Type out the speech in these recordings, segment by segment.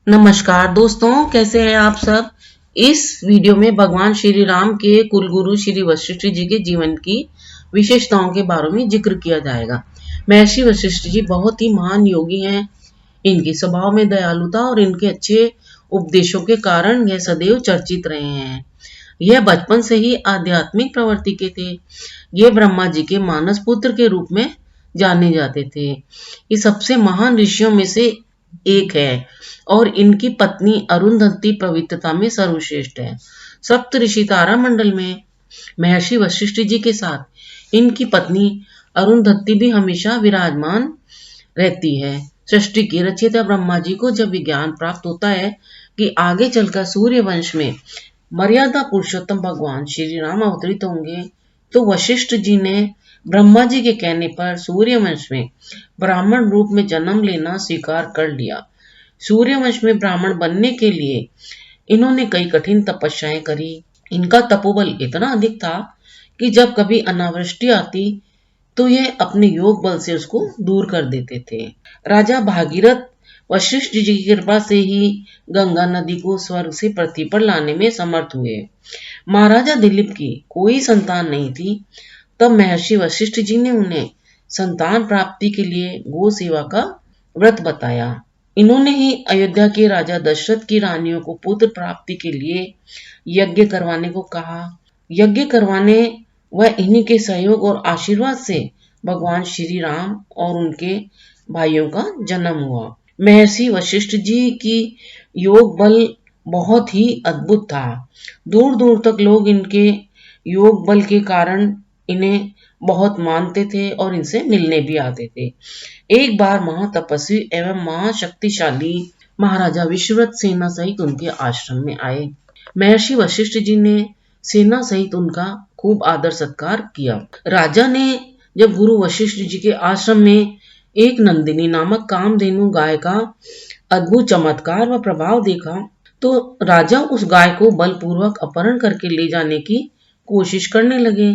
नमस्कार दोस्तों, कैसे हैं आप सब। इस वीडियो में भगवान श्री राम के कुलगुरु श्री वशिष्ठ जी के जीवन की विशेषताओं के बारे में जिक्र किया जाएगा। महर्षि वशिष्ठ जी बहुत ही महान योगी हैं। इनके स्वभाव में दयालुता और इनके अच्छे उपदेशों के कारण यह सदैव चर्चित रहे हैं। यह बचपन से ही आध्यात्मिक प्रवृत्ति के थे। ये ब्रह्मा जी के मानस पुत्र के रूप में जाने जाते थे। ये सबसे महान ऋषियों में से एक है और इनकी पत्नी अरुंधति पवित्रता में सर्वश्रेष्ठ है। सप्त ऋषि तारा मंडल में महर्षि वशिष्ठ जी के साथ इनकी पत्नी अरुंधति भी हमेशा विराजमान रहती है। सृष्टि के रचयिता ब्रह्मा जी को जब विज्ञान प्राप्त होता है कि आगे चलकर सूर्य वंश में मर्यादा पुरुषोत्तम भगवान श्री राम अवतरित होंगे, तो वशिष्ठ जी ने ब्रह्मा जी के कहने पर सूर्यवंश में ब्राह्मण रूप में जन्म लेना स्वीकार कर लिया। सूर्यवंश में ब्राह्मण बनने के लिए इन्होंने कई कठिन तपस्याएं करी। इनका तपोबल इतना अधिक था कि जब कभी अनावृष्टि आती तो यह अपने योग बल से उसको दूर कर देते थे। राजा भागीरथ वशिष्ठ जी की कृपा से ही गंगा नदी को स्वर्ग से पृथ्वी पर लाने में समर्थ हुए। महाराजा दिलीप की कोई संतान नहीं थी, तब महर्षि वशिष्ठ जी ने उन्हें संतान प्राप्ति के लिए गो सेवा का व्रत बताया। इन्होंने ही अयोध्या के राजा दशरथ की रानियों को पुत्र प्राप्ति के लिए यज्ञ करवाने को कहा। यज्ञ करवाने व इन्हीं के सहयोग और आशीर्वाद से भगवान श्री राम और उनके भाइयों का जन्म हुआ। महर्षि वशिष्ठ जी की योग बल बहुत ही अद्भुत था। दूर दूर तक लोग इनके योग बल के कारण इन्हें बहुत मानते थे और इनसे मिलने भी आते थे। एक बार महातपस्वी एवं महाशक्तिशाली महाराजा विश्वव्रत सेना सहित उनके आश्रम में आए। महर्षि वशिष्ठ जी ने सेना सहित उनका खूब आदर सत्कार किया। राजा ने जब गुरु वशिष्ठ जी के आश्रम में एक नंदिनी नामक कामधेनु गाय का अद्भुत चमत्कार व प्रभाव देखा, तो राजा उस गाय को बलपूर्वक अपहरण करके ले जाने की कोशिश करने लगे,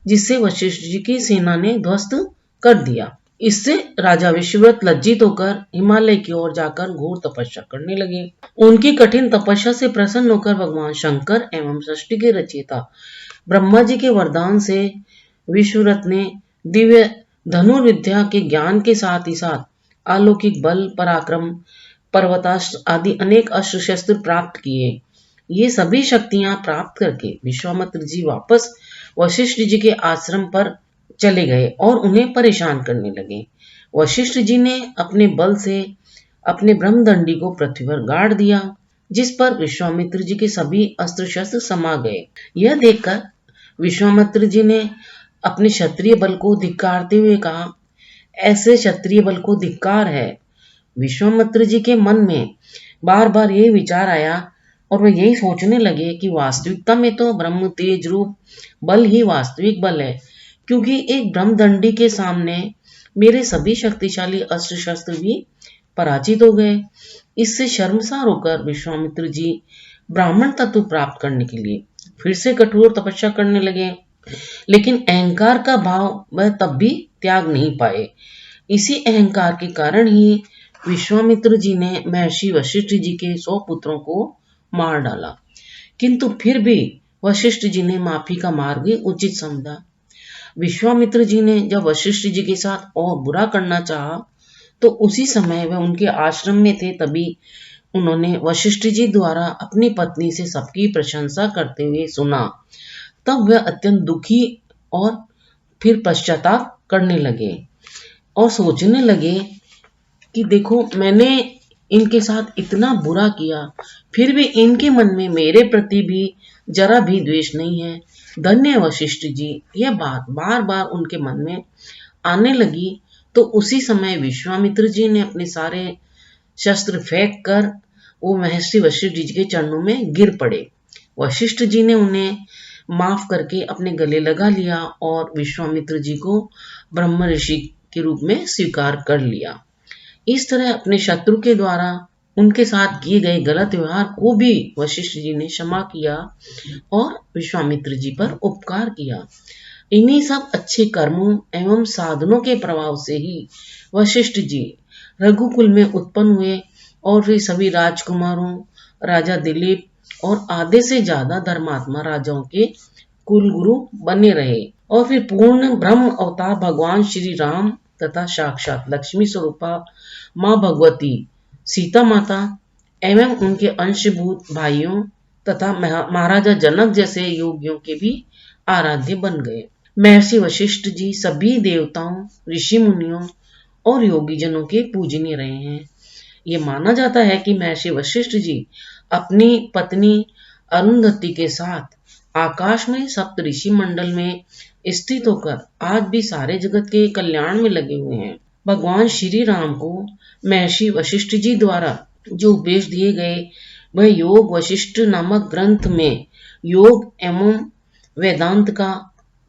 जिससे वशिष्ठ जी की सेना ने ध्वस्त कर दिया। इससे राजा विश्वव्रत लज्जित होकर हिमालय की ओर जाकर घोर तपस्या करने लगे। उनकी कठिन तपस्या से प्रसन्न होकर भगवान शंकर एवं सृष्टि के रचयिता ब्रह्मा जी के वरदान से विश्वव्रत ने दिव्य धनुर्विद्या के ज्ञान के साथ ही साथ अलौकिक बल, पराक्रम, पर्वतास्त्र आदि अनेक अस्त्र शस्त्र प्राप्त किए। ये सभी शक्तियां प्राप्त करके विश्वामित्र जी वापस वशिष्ठ जी के आश्रम पर चले गए और उन्हें परेशान करने लगे। वशिष्ठ जी ने अपने बल से अपने ब्रह्मदंडी को पृथ्वी पर गाड़ दिया, जिस पर विश्वामित्र जी के सभी अस्त्र शस्त्र समा गए। यह देखकर विश्वामित्र जी ने अपने क्षत्रिय बल को धिक्कारते हुए कहा, ऐसे क्षत्रिय बल को धिक्कार है। विश्वामित्र जी के मन में बार बार यही विचार आया और वे यही सोचने लगे कि वास्तविकता में तो ब्रह्म तेज रूप बल ही वास्तविक बल है, क्योंकि एक ब्रह्मदंडी के सामने मेरे सभी शक्तिशाली अस्त्र शस्त्र भी पराजित हो गए। इससे शर्मसार होकर विश्वामित्र जी ब्राह्मण तत्व प्राप्त करने के लिए फिर से कठोर तपस्या करने लगे, लेकिन अहंकार का भाव वह तब भी त्याग नहीं पाए। इसी अहंकार के कारण ही विश्वामित्र जी ने महर्षि वशिष्ठ जी के 100 पुत्रों को मार डाला, किंतु फिर भी वशिष्ठ जी ने माफी का मार्ग ही उचित समझा। विश्वामित्र जी ने जब वशिष्ठ जी के साथ और बुरा करना चाहा, तो उसी समय वह उनके आश्रम में थे, तभी उन्होंने वशिष्ठ जी द्वारा अपनी पत्नी से सबकी प्रशंसा करते हुए सुना। तब वह अत्यंत दुखी और फिर पश्चाताप करने लगे और सोचने लगे कि देखो, मैंने इनके साथ इतना बुरा किया, फिर भी इनके मन में मेरे प्रति भी जरा भी द्वेष नहीं है। धन्य वशिष्ठ जी। यह बात बार बार उनके मन में आने लगी, तो उसी समय विश्वामित्र जी ने अपने सारे शस्त्र फेंक कर वो महर्षि वशिष्ठ जी के चरणों में गिर पड़े। वशिष्ठ जी ने उन्हें माफ करके अपने गले लगा लिया और विश्वामित्र जी को ब्रह्म ऋषि के रूप में स्वीकार कर लिया। इस तरह अपने शत्रु के द्वारा उनके साथ किए गए गलत व्यवहार को भी वशिष्ठ जी ने क्षमा किया और विश्वामित्र जी पर उपकार किया। इन्हीं सब अच्छे कर्मों एवं साधनों के प्रभाव से ही वशिष्ठ जी रघुकुल में उत्पन्न हुए और फिर सभी राजकुमारों, राजा दिलीप और आधे से ज्यादा धर्मात्मा राजाओं के कुलगुरु बने रहे। और फिर पूर्ण ब्रह्म अवतार भगवान श्री राम तथा साक्षात लक्ष्मी स्वरूपा माँ भगवती सीता माता एवं उनके अंशभूत भाइयों तथा महाराजा जनक जैसे योगियों के भी आराध्य बन गए। महर्षि वशिष्ठ जी सभी देवताओं, ऋषि मुनियों और योगी जनों के पूजनीय रहे हैं। ये माना जाता है कि महर्षि वशिष्ठ जी अपनी पत्नी अरुंधति के साथ आकाश में सप्तऋषि मंडल में स्थित होकर आज भी सारे जगत के कल्याण में लगे हुए हैं। भगवान श्री राम को महर्षि वशिष्ठ जी द्वारा जो उपदेश दिए गए वह योग वशिष्ठ नामक ग्रंथ में योग एवं वेदांत का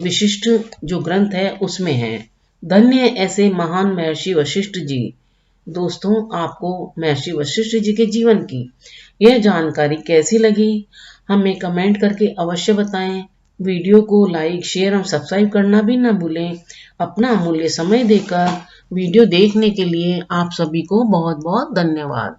विशिष्ट जो ग्रंथ है उसमें है। धन्य ऐसे महान महर्षि वशिष्ठ जी। दोस्तों, आपको महर्षि वशिष्ठ जी के जीवन की यह जानकारी कैसी लगी हमें कमेंट करके अवश्य बताएं। वीडियो को लाइक, शेयर और सब्सक्राइब करना भी ना भूलें। अपना अमूल्य समय देकर वीडियो देखने के लिए आप सभी को बहुत बहुत धन्यवाद।